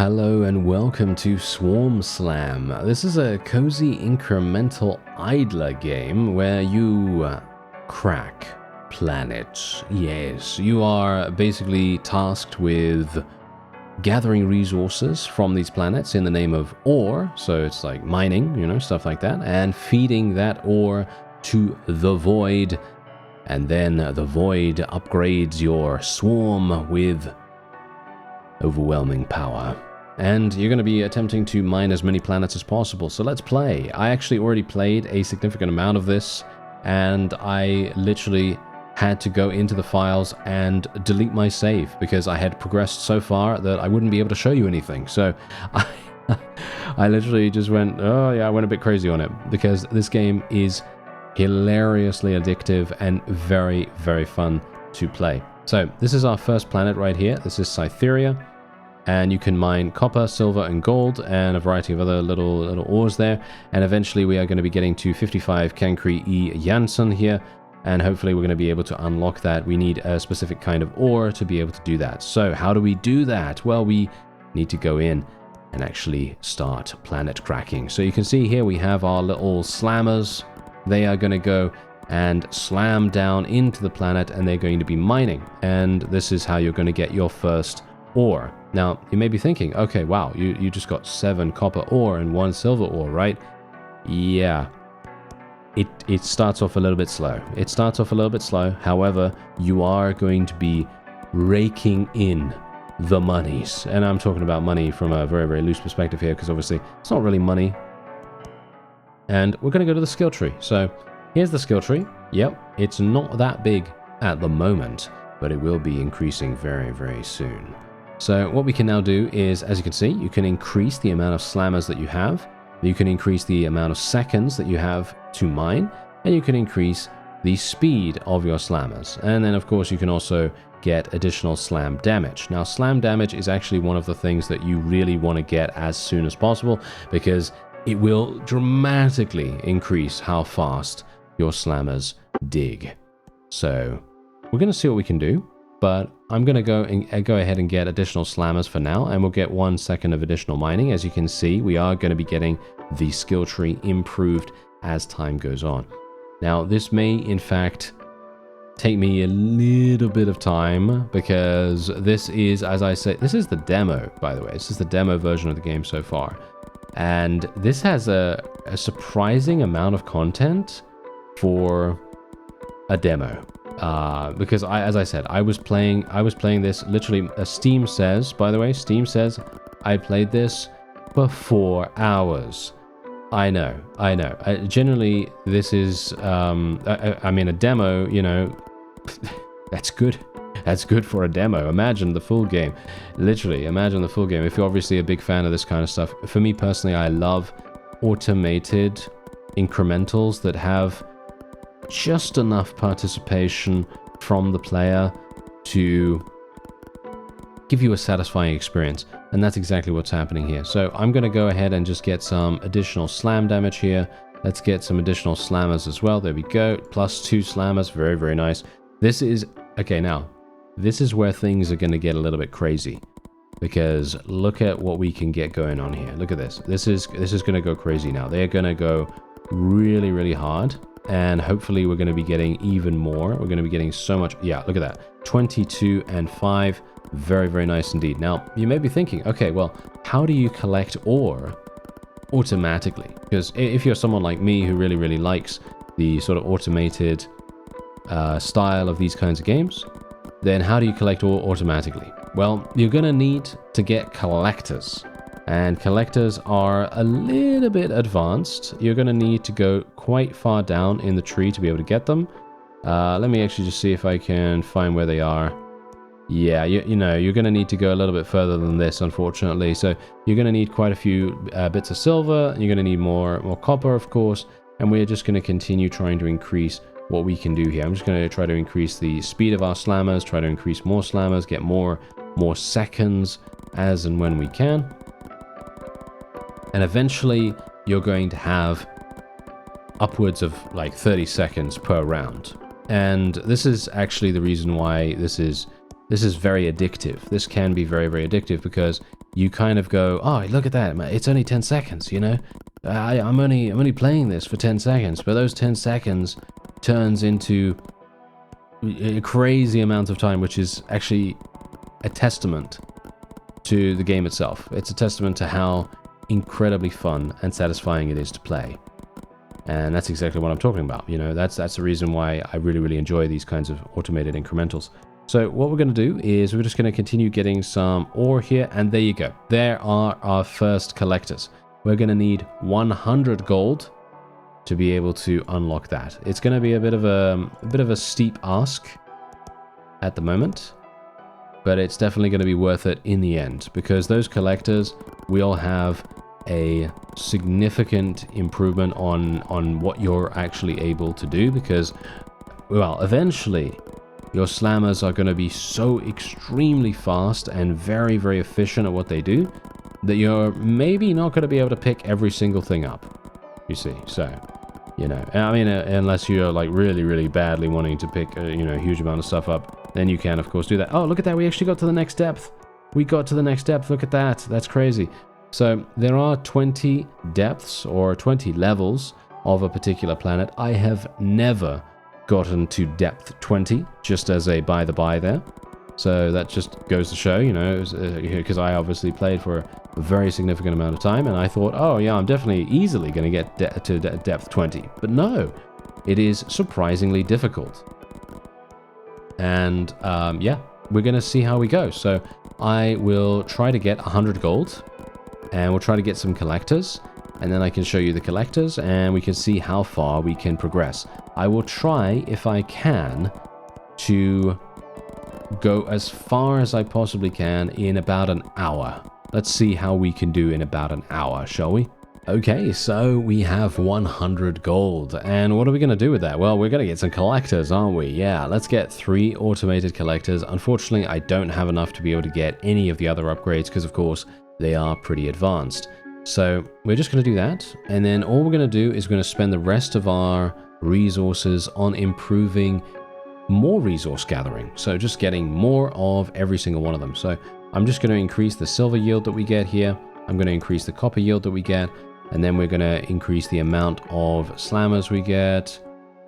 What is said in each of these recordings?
Hello and welcome to Swarmslam. This is a cozy incremental idler game where you crack planets. Yes, you are basically tasked with gathering resources from these planets in the name of ore, so it's like mining, you know, stuff like that, and feeding that ore to the void, and then the void upgrades your swarm with overwhelming power. And you're going to be attempting to mine as many planets as possible, so let's play. I actually already played a significant amount of this, and I literally had to go into the files and delete my save because I had progressed so far that I wouldn't be able to show you anything. So I literally just went, oh yeah, I went a bit crazy on it because this game is hilariously addictive and very, very fun to play. So this is our first planet right here. This is Cytheria, and you can mine copper, silver, and gold, and a variety of other little ores there. And eventually we are going to be getting to 55 Cancri E Janssen here, and hopefully we're going to be able to unlock that. We need a specific kind of ore to be able to do that. So how do we do that? Well, we need to go in and actually start planet cracking. So you can see here we have our little slammers. They are going to go and slam down into the planet, and they're going to be mining. And this is how you're going to get your first ore. Now, you may be thinking, okay, wow, you just got 7 copper ore and 1 silver ore, right? Yeah. It starts off a little bit slow. It starts off a little bit slow. However, you are going to be raking in the monies. And I'm talking about money from a very, very loose perspective here, because obviously it's not really money. And we're going to go to the skill tree. So here's the skill tree. Yep, it's not that big at the moment, but it will be increasing very, very soon. So what we can now do is, as you can see, you can increase the amount of slammers that you have. You can increase the amount of seconds that you have to mine, and you can increase the speed of your slammers. And then, of course, you can also get additional slam damage. Now, slam damage is actually one of the things that you really want to get as soon as possible, because it will dramatically increase how fast your slammers dig. So we're going to see what we can do, but I'm going to go ahead and get additional slammers for now, and we'll get 1 second of additional mining. As you can see, we are going to be getting the skill tree improved as time goes on. Now, this may in fact take me a little bit of time, because this is, as I say, this is the demo, by the way. This is the demo version of the game so far. And this has a surprising amount of content for a demo. Because as I said, I was playing this literally. Steam says, by the way, Steam says I played this for 4 hours. I know. Generally, this is, I mean, a demo, you know, that's good. That's good for a demo. Imagine the full game. Literally, imagine the full game. If you're obviously a big fan of this kind of stuff. For me personally, I love automated incrementals that have just enough participation from the player to give you a satisfying experience. And that's exactly what's happening here. So I'm going to go ahead and just get some additional slam damage here. Let's get some additional slammers as well. There we go. Plus 2 slammers. Very, very nice. This is... okay, now, this is where things are going to get a little bit crazy. Because look at what we can get going on here. Look at this. This is going to go crazy now. They're going to go really, really hard. And hopefully we're going to be getting even more. We're going to be getting so much. Yeah, look at that. 22 and 5. Very, very nice indeed. Now, you may be thinking, okay, well, how do you collect ore automatically? Because if you're someone like me who really, really likes the sort of automated style of these kinds of games, then how do you collect ore automatically? Well, you're going to need to get collectors. And collectors are a little bit advanced. You're going to need to go quite far down in the tree to be able to get them. Let me actually just see if I can find where they are. Yeah, you know, you're going to need to go a little bit further than this, unfortunately. So you're going to need quite a few bits of silver. You're going to need more copper, of course. And we're just going to continue trying to increase what we can do here. I'm just going to try to increase the speed of our slammers, try to increase more slammers, get more seconds as and when we can. And eventually, you're going to have upwards of like 30 seconds per round. And this is actually the reason why this is very addictive. This can be very, very addictive because you kind of go, oh, look at that, it's only 10 seconds, you know? I'm only playing this for 10 seconds, but those 10 seconds turns into a crazy amount of time, which is actually a testament to the game itself. It's a testament to how incredibly fun and satisfying it is to play. And that's exactly what I'm talking about. You know, that's the reason why I really enjoy these kinds of automated incrementals. So what we're going to do is we're just going to continue getting some ore here, and there you go. There are our first collectors. We're going to need 100 gold to be able to unlock that. It's going to be a bit of a steep ask at the moment, but it's definitely going to be worth it in the end, because those collectors will have a significant improvement on what you're actually able to do, because, well, eventually your slammers are going to be so extremely fast and very efficient at what they do that you're maybe not going to be able to pick every single thing up, you see. So, you know, I mean, unless you're like really badly wanting to pick a huge amount of stuff up, then you can of course do that. Oh, look at that, we actually got to the next depth. We got to the next depth, look at that, that's crazy. So there are 20 depths or 20 levels of a particular planet. I have never gotten to depth 20, just as a by the by there. So that just goes to show, because I obviously played for a very significant amount of time, and I thought, oh yeah, I'm definitely easily going to get to depth 20. But no, it is surprisingly difficult. And yeah, we're going to see how we go. So I will try to get 100 gold, and we'll try to get some collectors, and then I can show you the collectors, and we can see how far we can progress. I will try, if I can, to go as far as I possibly can in about an hour. Let's see how we can do in about an hour, shall we? Okay, so we have 100 gold, and what are we going to do with that? Well, we're going to get some collectors, aren't we? Yeah, let's get 3 automated collectors. Unfortunately, I don't have enough to be able to get any of the other upgrades, because of course they are pretty advanced. So we're just going to do that, and then all we're going to do is we're going to spend the rest of our resources on improving more resource gathering. So just getting more of every single one of them. So I'm just going to increase the silver yield that we get here. I'm going to increase the copper yield that we get, and then we're going to increase the amount of slammers we get.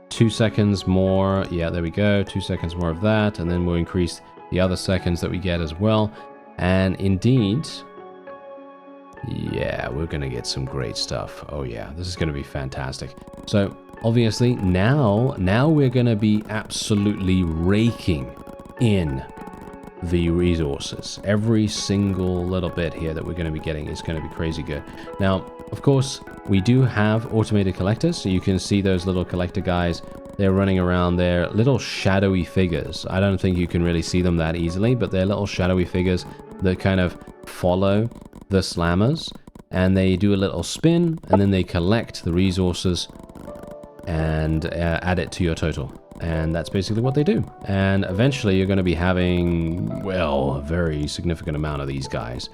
2 seconds more. Yeah, there we go. 2 seconds more of that, and then we'll increase the other seconds that we get as well. And indeed, yeah, we're going to get some great stuff. Oh yeah, this is going to be fantastic. So obviously now we're going to be absolutely raking in the resources. Every single little bit here that we're going to be getting is going to be crazy good. Now, of course, we do have automated collectors, so you can see those little collector guys. They're running around. They're little shadowy figures. I don't think you can really see them that easily, but they're little shadowy figures that kind of follow the slammers, and they do a little spin, and then they collect the resources and add it to your total. And that's basically what they do. And eventually you're going to be having, well, a very significant amount of these guys.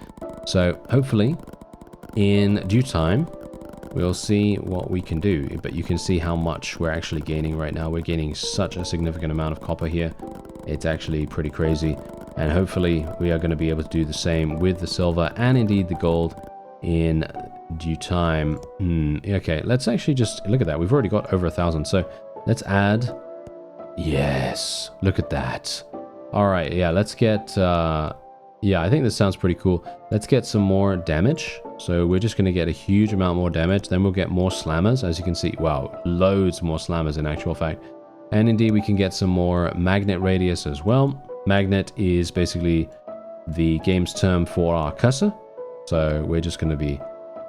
So hopefully in due time we'll see what we can do. But you can see how much we're actually gaining right now. We're gaining such a significant amount of copper here. It's actually pretty crazy. And hopefully we are going to be able to do the same with the silver and indeed the gold in due time. Okay, let's actually just look at that. We've already got over 1,000. So let's add. Yes, look at that. All right, yeah, let's get yeah, I think this sounds pretty cool. Let's get some more damage. So we're just going to get a huge amount more damage. Then we'll get more slammers, as you can see. Wow, loads more slammers in actual fact. And indeed we can get some more magnet radius as well. Magnet is basically the game's term for our cursor. So we're just going to be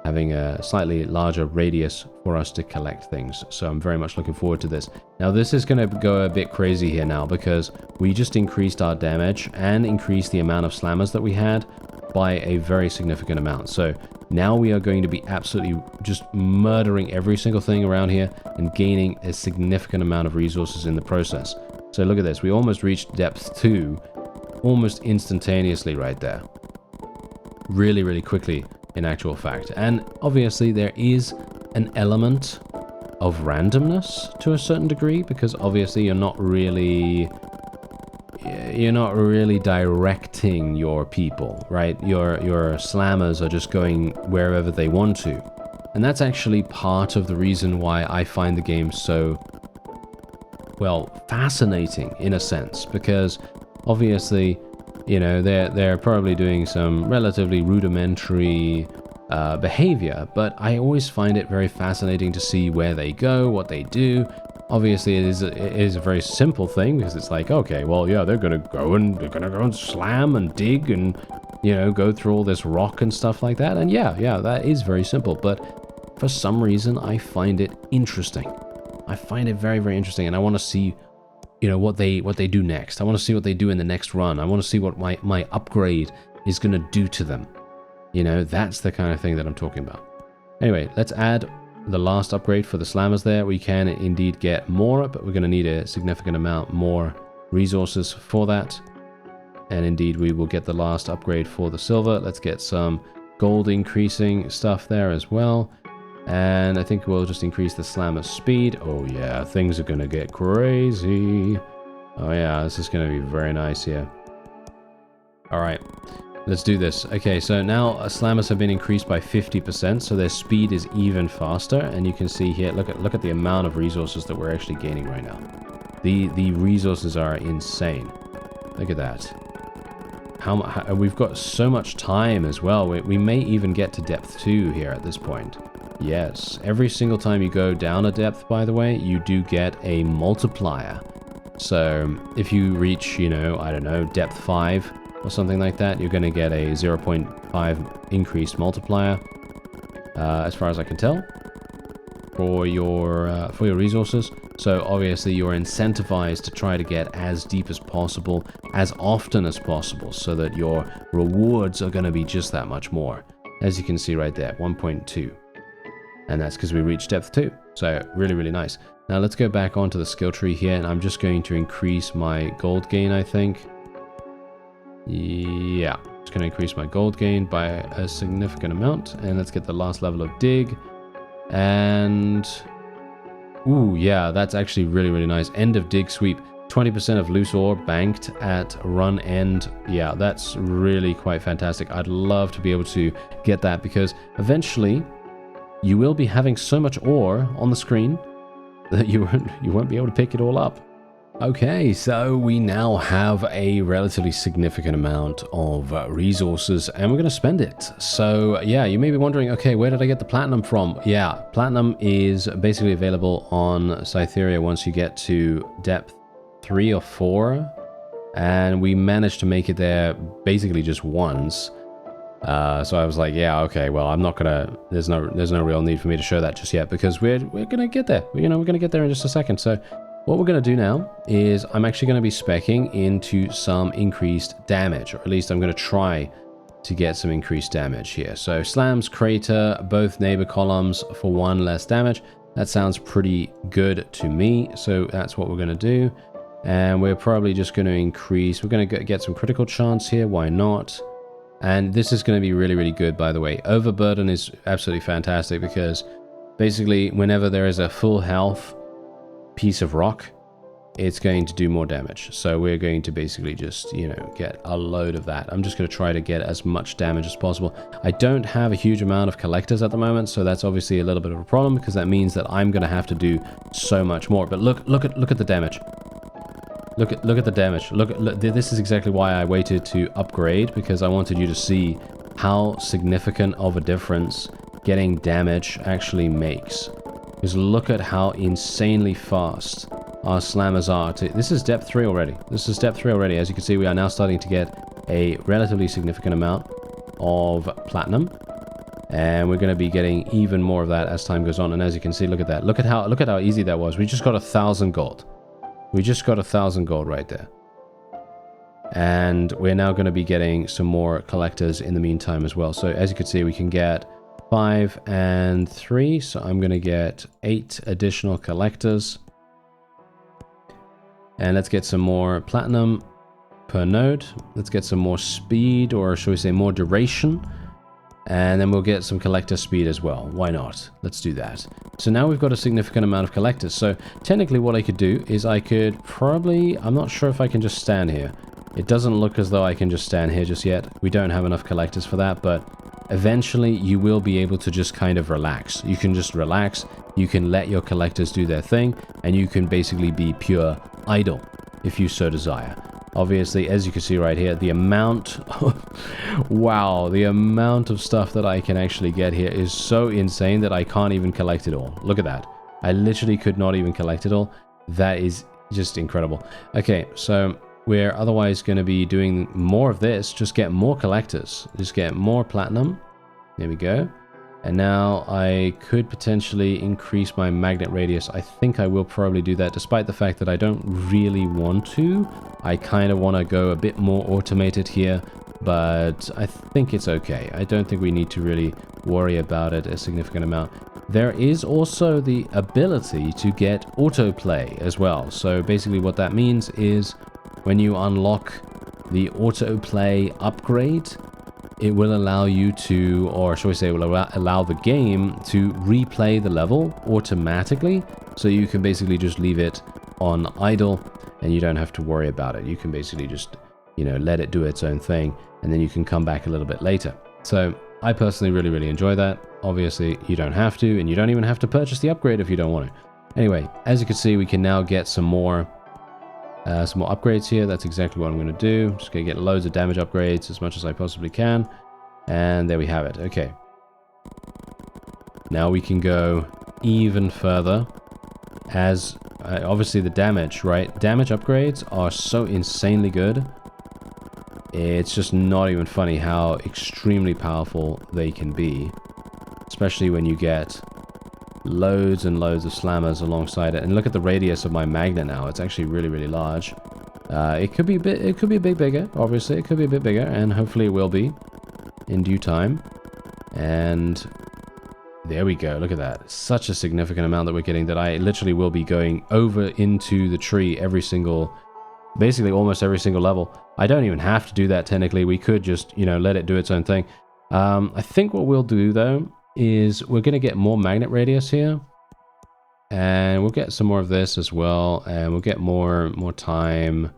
having a slightly larger radius for us to collect things. So I'm very much looking forward to this. Now this is going to go a bit crazy here now, because we just increased our damage and increased the amount of slammers that we had by a very significant amount. So now we are going to be absolutely just murdering every single thing around here and gaining a significant amount of resources in the process. So look at this, we almost reached depth 2 almost instantaneously right there. Really quickly in actual fact. And obviously there is an element of randomness to a certain degree, because obviously you're not really directing limiting your people, right? Your slammers are just going wherever they want to. And that's actually part of the reason why I find the game so, well, fascinating in a sense, because obviously, you know, they're probably doing some relatively rudimentary behavior, but I always find it very fascinating to see where they go, what they do. Obviously, it is a very simple thing, because it's like, okay, well, yeah, they're gonna go and slam and dig and, you know, go through all this rock and stuff like that. And yeah, that is very simple. But for some reason, I find it interesting. I find it very, very interesting, and I want to see, you know, what they do next. I want to see what they do in the next run. I want to see what my upgrade is gonna do to them. You know, that's the kind of thing that I'm talking about. Anyway, let's add the last upgrade for the slammers there. We can indeed get more, but we're going to need a significant amount more resources for that. And indeed, we will get the last upgrade for the silver. Let's get some gold increasing stuff there as well. And I think we'll just increase the slammer speed. Oh yeah, things are going to get crazy. Oh yeah, this is going to be very nice here. All right. Let's do this. Okay, so now slammers have been increased by 50%, so their speed is even faster. And you can see here, look at the amount of resources that we're actually gaining right now. The resources are insane. Look at that. How we've got so much time as well. We may even get to depth 2 here at this point. Yes, every single time you go down a depth, by the way, you do get a multiplier. So if you reach, you know, I don't know, depth 5 or something like that, you're going to get a 0.5 increased multiplier, as far as I can tell, for your resources. So obviously you're incentivized to try to get as deep as possible, as often as possible, so that your rewards are going to be just that much more. As you can see right there, 1.2. And that's because we reached depth 2. So really, really nice. Now let's go back onto the skill tree here, and I'm just going to increase my gold gain, I think. Yeah, it's going to increase my gold gain by a significant amount. And let's get the last level of dig. And ooh, yeah, that's actually really, really nice. End of dig sweep. 20% of loose ore banked at run end. Yeah, that's really quite fantastic. I'd love to be able to get that, because eventually you will be having so much ore on the screen that you won't be able to pick it all up. Okay, so we now have a relatively significant amount of resources, and we're going to spend it. So yeah, you may be wondering, okay, where did I get the platinum from? Yeah, platinum is basically available on Cytheria once you get to depth 3 or 4, and we managed to make it there basically just once. So I was like, yeah, okay, well, I'm not gonna, there's no real need for me to show that just yet, because we're gonna get there. You know, we're gonna get there in just a second. So what we're going to do now is I'm actually going to be speccing into some increased damage, or at least I'm going to try to get some increased damage here. So slams, crater, both neighbor columns for 1 less damage. That sounds pretty good to me. So that's what we're going to do. And we're probably just going to increase, we're going to get some critical chance here. Why not? And this is going to be really, really good, by the way. Overburden is absolutely fantastic, because basically whenever there is a full health piece of rock, it's going to do more damage. So we're going to basically just, you know, get a load of that. I'm just going to try to get as much damage as possible. I don't have a huge amount of collectors at the moment, so that's obviously a little bit of a problem, because that means that I'm going to have to do so much more. But look at the damage. Look at the damage. Look, this is exactly why I waited to upgrade, because I wanted you to see how significant of a difference getting damage actually makes. Because look at how insanely fast our slammers are. This is depth 3 already. This is depth 3 already. As you can see, we are now starting to get a relatively significant amount of platinum. And we're going to be getting even more of that as time goes on. And as you can see, look at that. Look at how easy that was. We just got 1,000 gold. We just got 1,000 gold right there. And we're now going to be getting some more collectors in the meantime as well. So as you can see, we can get 5 and 3, so I'm going to get 8 additional collectors. And let's get some more platinum per node. Let's get some more speed, or should we say more duration. And then we'll get some collector speed as well. Why not? Let's do that. So now we've got a significant amount of collectors. So technically what I could do is I could probably, I'm not sure if I can just stand here. It doesn't look as though I can just stand here just yet. We don't have enough collectors for that, but eventually you will be able to just kind of relax. You can just relax, you can let your collectors do their thing, and you can basically be pure idle if you so desire. Obviously, as you can see right here, the amount wow, the amount of stuff that I can actually get here is so insane that I can't even collect it all. Look at that. I literally could not even collect it all. That is just incredible. Okay, so we're otherwise going to be doing more of this. Just get more collectors. Just get more platinum. There we go. And now I could potentially increase my magnet radius. I think I will probably do that, despite the fact that I don't really want to. I kind of want to go a bit more automated here, but I think it's okay. I don't think we need to really worry about it a significant amount. There is also the ability to get autoplay as well. So basically what that means is when you unlock the autoplay upgrade, it will allow you to, or shall we say, it will allow the game to replay the level automatically. So you can basically just leave it on idle and you don't have to worry about it. You can basically just, you know, let it do its own thing and then you can come back a little bit later. So I personally really enjoy that. Obviously, you don't have to, and you don't even have to purchase the upgrade if you don't want to. Anyway, as you can see, we can now get some more upgrades here. That's exactly what I'm going to do. Just going to get loads of damage upgrades as much as I possibly can. And there we have it. Okay. Now we can go even further as obviously the damage, right? Damage upgrades are so insanely good. It's just not even funny how extremely powerful they can be. Especially when you get loads and loads of slammers alongside it. And look at the radius of my magnet now. It's actually really large. It could be a bit bigger, obviously. It could be a bit bigger, and hopefully it will be in due time. And there we go. Look at that. Such a significant amount that we're getting that I literally will be going over into the tree every single, basically almost every single level. I don't even have to do that technically. We could just, you know, let it do its own thing. I think what we'll do though is we're going to get more magnet radius here, and we'll get some more of this as well, and we'll get more time,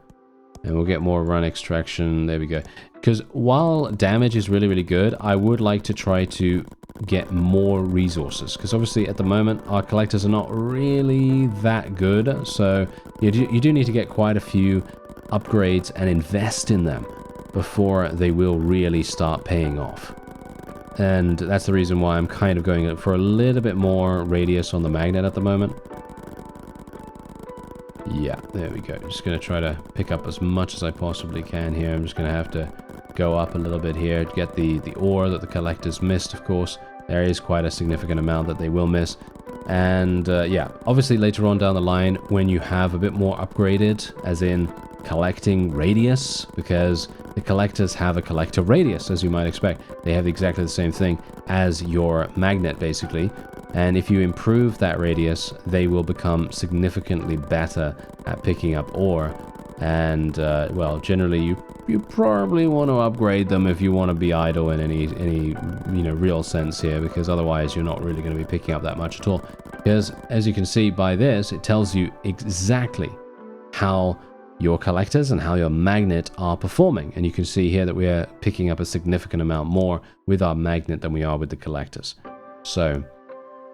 and we'll get more run extraction. There we go. Because while damage is really good, I would like to try to get more resources, because obviously at the moment our collectors are not really that good, so you do need to get quite a few upgrades and invest in them before they will really start paying off. And that's the reason why I'm kind of going for a little bit more radius on the magnet at the moment. Yeah, there we go. I'm just going to try to pick up as much as I possibly can here. I'm just going to have to go up a little bit here to get the ore that the collectors missed, of course. There is quite a significant amount that they will miss. And yeah, obviously later on down the line, when you have a bit more upgraded, as in collecting radius, because the collectors have a collector radius, as you might expect. They have exactly the same thing as your magnet, basically. And if you improve that radius, they will become significantly better at picking up ore. And, well, generally, you probably want to upgrade them if you want to be idle in any you know, real sense here, because otherwise you're not really going to be picking up that much at all. Because, as you can see by this, it tells you exactly how your collectors and how your magnet are performing. And you can see here that we are picking up a significant amount more with our magnet than we are with the collectors. So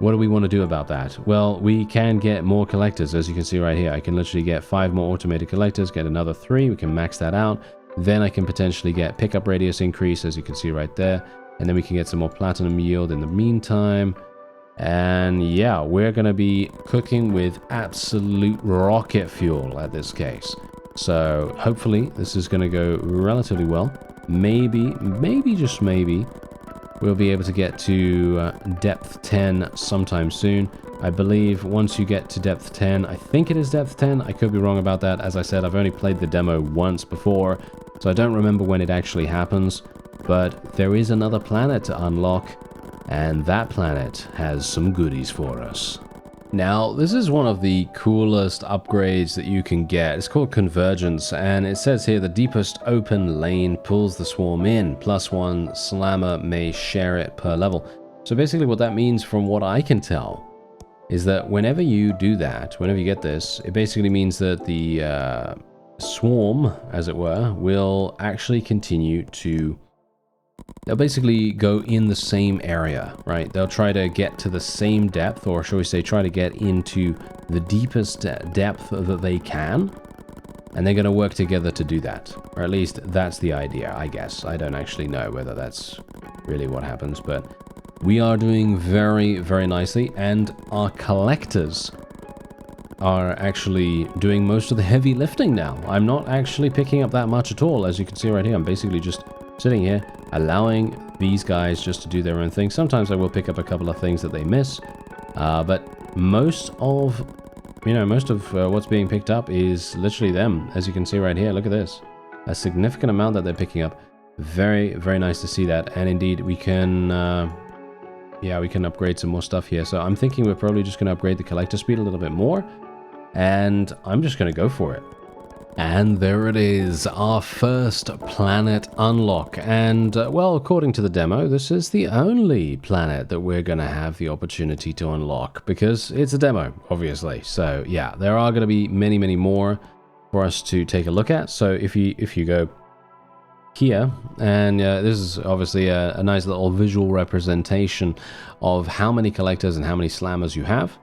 what do we want to do about that? Well, we can get more collectors, as you can see right here. I can literally get 5 more automated collectors, get another 3. We can max that out. Then I can potentially get pickup radius increase, as you can see right there. And then we can get some more platinum yield in the meantime. And yeah, we're going to be cooking with absolute rocket fuel at this case. So hopefully this is going to go relatively well. Maybe, just maybe, we'll be able to get to depth 10 sometime soon. I believe once you get to depth 10, I think it is depth 10. I could be wrong about that. As I said, I've only played the demo once before, so I don't remember when it actually happens. But there is another planet to unlock, and that planet has some goodies for us. Now, this is one of the coolest upgrades that you can get. It's called Convergence, and it says here the deepest open lane pulls the swarm in. +1 slammer may share it per level. So basically what that means, from what I can tell, is that whenever you do that, whenever you get this, it basically means that the swarm, as it were, will actually continue to... They'll basically go in the same area, right? They'll try to get to the same depth, or shall we say, try to get into the deepest depth that they can. And they're going to work together to do that. Or at least that's the idea, I guess. I don't actually know whether that's really what happens, but we are doing very, very nicely. And our collectors are actually doing most of the heavy lifting now. I'm not actually picking up that much at all. As you can see right here, I'm basically just sitting here, allowing these guys just to do their own thing. Sometimes I will pick up a couple of things that they miss, but most of what's being picked up is literally them. As you can see right here, look at this. A significant amount that they're picking up. Very, very nice to see that. And indeed, we can, we can upgrade some more stuff here. So I'm thinking we're probably just going to upgrade the collector speed a little bit more. And I'm just going to go for it. And there it is, our first planet unlock. And, well, according to the demo, this is the only planet that we're going to have the opportunity to unlock, because it's a demo, obviously. So, yeah, there are going to be many, many more for us to take a look at. So if you go here, and this is obviously a nice little visual representation of how many collectors and how many slammers you have.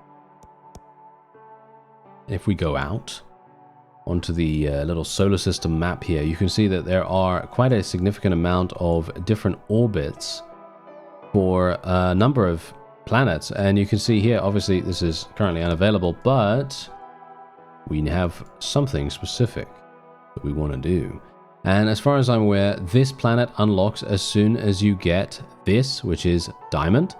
If we go out onto the little solar system map here, you can see that there are quite a significant amount of different orbits for a number of planets. And you can see here, obviously this is currently unavailable, but we have something specific that we want to do. And as far as I'm aware, this planet unlocks as soon as you get this, which is diamond.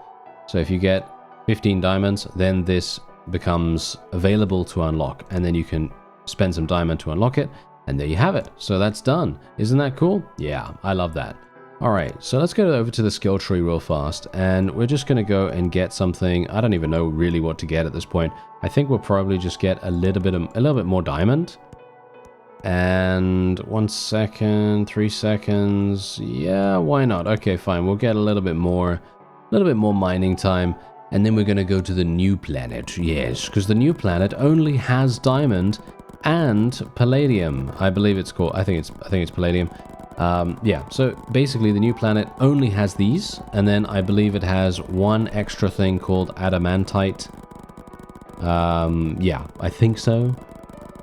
So if you get 15 diamonds, then this becomes available to unlock, and then you can spend some diamond to unlock it, and there you have it. So that's done. Isn't that cool? Yeah, I love that. All right, so let's go over to the skill tree real fast, and we're just going to go and get something. I don't even know really what to get at this point. I think we'll probably just get a little bit more diamond. And 1 second, 3 seconds. Yeah, why not? Okay, fine. We'll get a little bit more mining time. And then we're going to go to the new planet. Yes, because the new planet only has diamond and palladium. I believe it's called. I think it's palladium. Yeah. So basically, the new planet only has these, and then I believe it has one extra thing called adamantite. Yeah, I think so.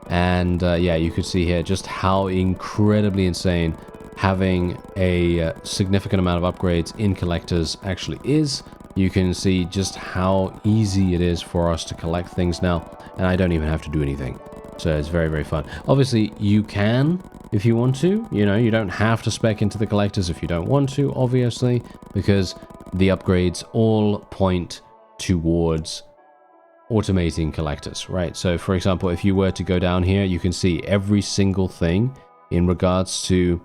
And yeah, you could see here just how incredibly insane having a significant amount of upgrades in collectors actually is. You can see just how easy it is for us to collect things now, and I don't even have to do anything. So it's very, very fun. Obviously, you can if you want to. You know, you don't have to spec into the collectors if you don't want to, obviously, because the upgrades all point towards automating collectors, right? So, for example, if you were to go down here, you can see every single thing in regards to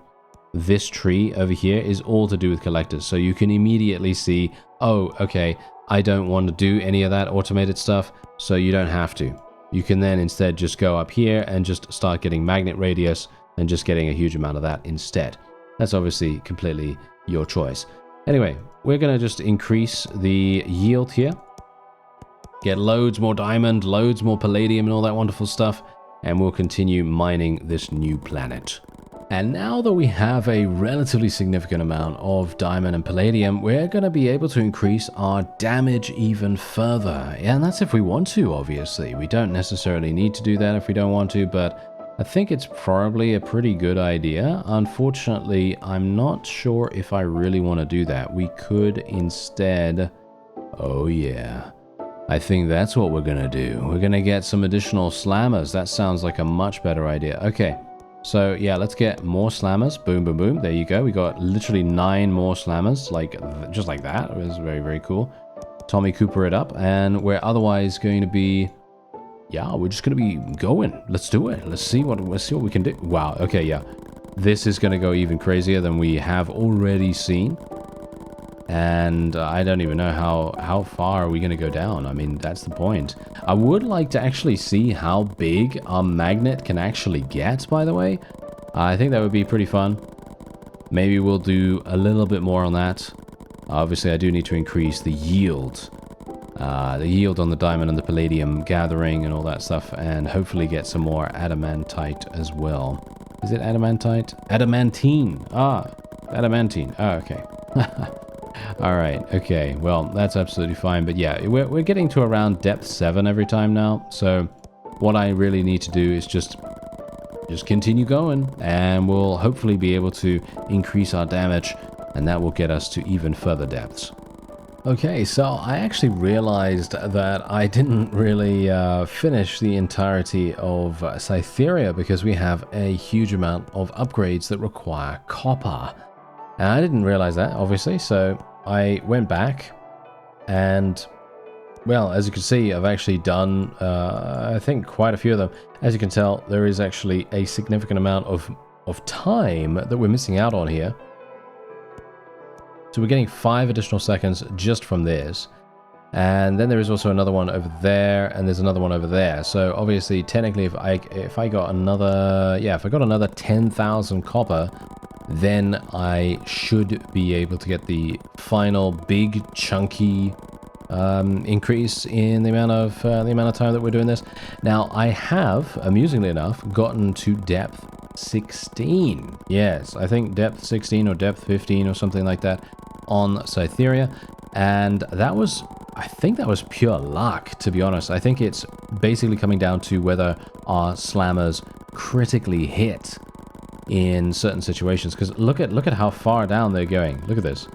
this tree over here is all to do with collectors. So you can immediately see, oh, okay, I don't want to do any of that automated stuff, so you don't have to. You can then instead just go up here and just start getting magnet radius and just getting a huge amount of that instead. That's obviously completely your choice. Anyway, we're going to just increase the yield here. Get loads more diamond, loads more palladium and all that wonderful stuff, and we'll continue mining this new planet. And now that we have a relatively significant amount of diamond and palladium, we're going to be able to increase our damage even further. And that's if we want to, obviously. We don't necessarily need to do that if we don't want to, but I think it's probably a pretty good idea. Unfortunately, I'm not sure if I really want to do that. We could instead... Oh yeah. I think that's what we're going to do. We're going to get some additional slammers. That sounds like a much better idea. Okay. So yeah, let's get more slammers. Boom, boom, boom. There you go. We got literally 9 more slammers, just like that. It was very, very cool. Tommy Cooper it up, and we're otherwise going to be, yeah, we're just going to be going. Let's do it. Let's see what we can do. Wow. Okay, yeah, this is going to go even crazier than we have already seen. And I don't even know how far are we going to go down. I mean, that's the point. I would like to actually see how big our magnet can actually get, by the way. I think that would be pretty fun. Maybe we'll do a little bit more on that. Obviously, I do need to increase the yield the yield on the diamond and the palladium gathering and all that stuff, and hopefully get some more adamantite as well. Is it adamantite? Adamantine. Adamantine. Okay. All right. Okay. Well, that's absolutely fine. But yeah, we're getting to around depth 7 every time now. So what I really need to do is just continue going, and we'll hopefully be able to increase our damage, and that will get us to even further depths. Okay, so I actually realized that I didn't really finish the entirety of Cytheria because we have a huge amount of upgrades that require copper. And I didn't realize that, obviously, so I went back and, well, as you can see, I've actually done, I think, quite a few of them. As you can tell, there is actually a significant amount of time that we're missing out on here. So we're getting 5 additional seconds just from this. And then there is also another one over there, and there's another one over there. So obviously, technically, if I got another, yeah, if I got another 10,000 copper, then I should be able to get the final big chunky increase in the amount of time that we're doing this. Now I have, amusingly enough, gotten to depth 16. Yes, I think depth 16 or depth 15 or something like that on Cytheria, and that was, I think that was pure luck, to be honest. I think it's basically coming down to whether our slammers critically hit in certain situations, because look at how far down they're going. Look at this.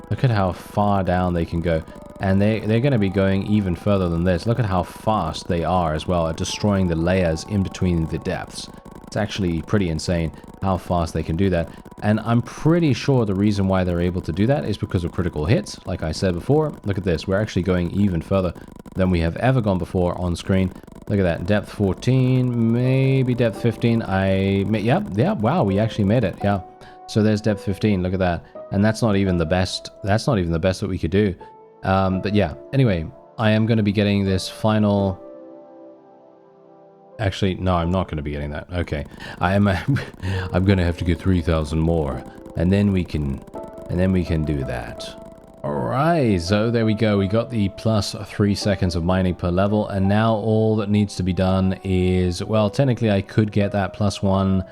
Look at how far down they can go, and they're going to be going even further than this. Look at how fast they are as well at destroying the layers in between the depths. It's actually pretty insane how fast they can do that. And I'm pretty sure the reason why they're able to do that is because of critical hits. Like I said before, look at this. We're actually going even further than we have ever gone before on screen. Look at that. Depth 14, maybe depth 15. Yeah, wow, we actually made it. Yeah. So there's depth 15. Look at that. And that's not even the best. That's not even the best that we could do. But yeah, anyway, I am going to be getting this final... Actually, no, I'm not going to be getting that. Okay, I'm going to have to get 3,000 more, and then we can do that. All right, so there we go. We got the plus 3 seconds of mining per level, and now all that needs to be done is, well, technically I could get that plus 1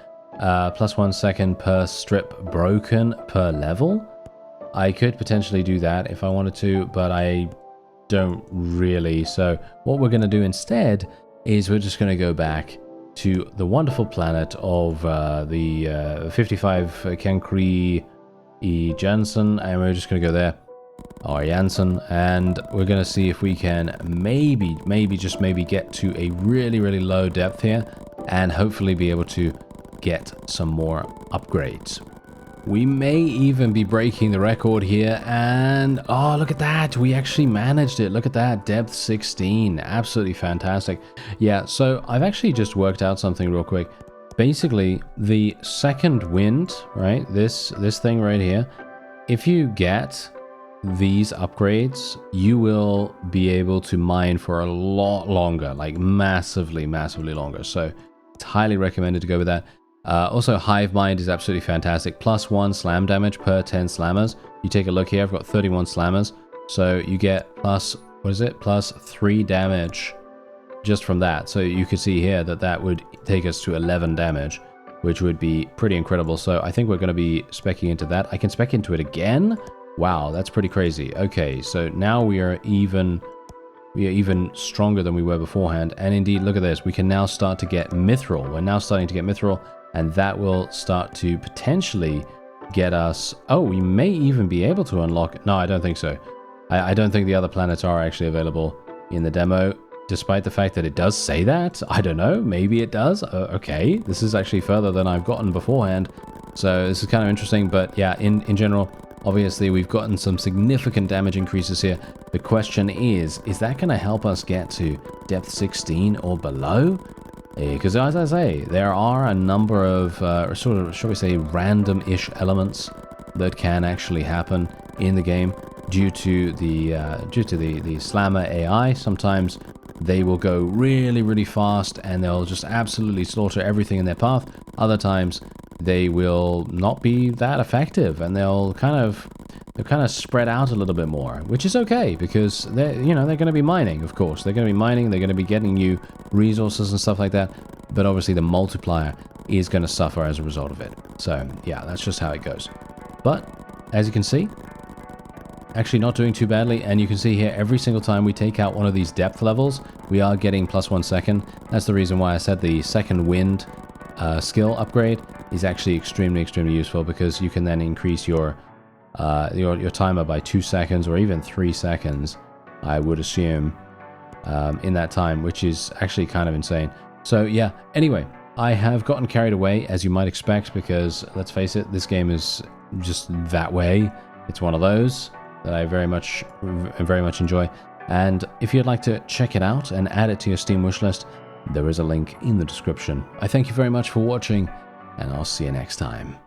second per strip broken per level. I could potentially do that if I wanted to, but I don't really. So what we're going to do instead is we're just going to go back to the wonderful planet of the 55 Cancri Janssen, and we're just going to go there, or Janssen, and we're going to see if we can maybe get to a really low depth here, and hopefully be able to get some more upgrades. We may even be breaking the record here, and oh, look at that, we actually managed it. Look at that, depth 16, absolutely fantastic. Yeah, so I've actually just worked out something real quick. Basically, the second wind, right, this thing right here, if you get these upgrades, you will be able to mine for a lot longer, like massively longer. So it's highly recommended to go with that. Also, Hive Mind is absolutely fantastic. Plus 1 slam damage per 10 slammers. You take a look here, I've got 31 slammers. So you get plus, what is it? Plus 3 damage just from that. So you can see here that that would take us to 11 damage, which would be pretty incredible. So I think we're going to be speccing into that. I can spec into it again. Wow, that's pretty crazy. Okay, so now we are even stronger than we were beforehand. And indeed, look at this. We can now start to get Mithril. We're now starting to get Mithril. And that will start to potentially get us... Oh, we may even be able to unlock... No, I don't think so. I don't think the other planets are actually available in the demo, despite the fact that it does say that. I don't know. Maybe it does. Okay, this is actually further than I've gotten beforehand. So this is kind of interesting. But yeah, in general, obviously, we've gotten some significant damage increases here. The question is that going to help us get to depth 16 or below? Because as I say, there are a number of sort of, shall we say, random-ish elements that can actually happen in the game due to the slammer AI. Sometimes they will go really fast and they'll just absolutely slaughter everything in their path. Other times they will not be that effective and they'll kind of They're kind of spread out a little bit more, which is okay because they're going to be mining, of course. They're going to be mining. They're going to be getting you resources and stuff like that. But obviously the multiplier is going to suffer as a result of it. So yeah, that's just how it goes. But as you can see, actually not doing too badly. And you can see here, every single time we take out one of these depth levels, we are getting +1 second. That's the reason why I said the second wind skill upgrade is actually extremely useful, because you can then increase your timer by 2 seconds or even 3 seconds, I would assume, in that time, which is actually kind of insane. So yeah, anyway, I have gotten carried away, as you might expect, because let's face it, this game is just that way. It's one of those that I very much enjoy. And if you'd like to check it out and add it to your Steam wishlist, there is a link in the description. I thank you very much for watching, and I'll see you next time.